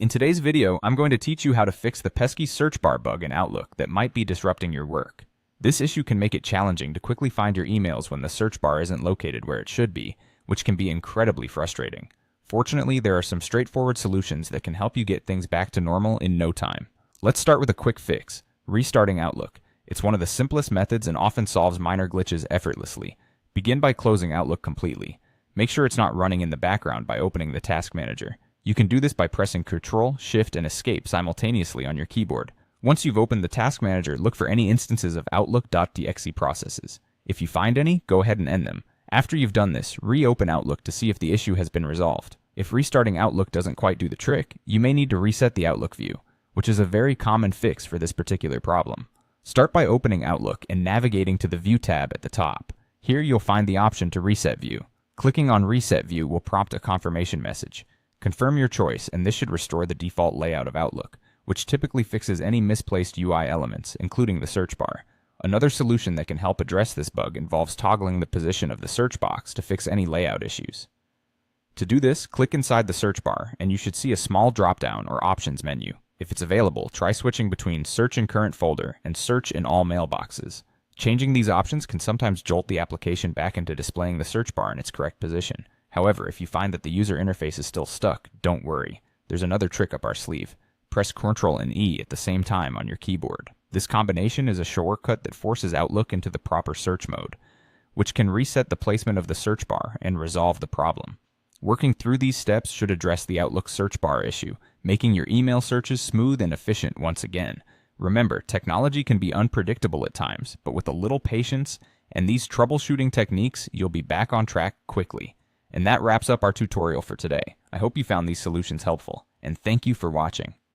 In today's video, I'm going to teach you how to fix the pesky search bar bug in Outlook that might be disrupting your work. This issue can make it challenging to quickly find your emails when the search bar isn't located where it should be, which can be incredibly frustrating. Fortunately, there are some straightforward solutions that can help you get things back to normal in no time. Let's start with a quick fix: restarting Outlook. It's one of the simplest methods and often solves minor glitches effortlessly. Begin by closing Outlook completely. Make sure it's not running in the background by opening the Task Manager. You can do this by pressing Ctrl, Shift, and Escape simultaneously on your keyboard. Once you've opened the Task Manager, look for any instances of Outlook.exe processes. If you find any, go ahead and end them. After you've done this, reopen Outlook to see if the issue has been resolved. If restarting Outlook doesn't quite do the trick, you may need to reset the Outlook view, which is a very common fix for this particular problem. Start by opening Outlook and navigating to the View tab at the top. Here you'll find the option to reset view. Clicking on Reset View will prompt a confirmation message. Confirm your choice, and this should restore the default layout of Outlook, which typically fixes any misplaced UI elements, including the search bar. Another solution that can help address this bug involves toggling the position of the search box to fix any layout issues. To do this, click inside the search bar, and you should see a small drop-down or options menu. If it's available, try switching between Search in Current Folder and Search in All Mailboxes. Changing these options can sometimes jolt the application back into displaying the search bar in its correct position. However, if you find that the user interface is still stuck, don't worry. There's another trick up our sleeve. Press Ctrl and E at the same time on your keyboard. This combination is a shortcut that forces Outlook into the proper search mode, which can reset the placement of the search bar and resolve the problem. Working through these steps should address the Outlook search bar issue, making your email searches smooth and efficient once again. Remember, technology can be unpredictable at times, but with a little patience and these troubleshooting techniques, you'll be back on track quickly. And that wraps up our tutorial for today. I hope you found these solutions helpful, and thank you for watching.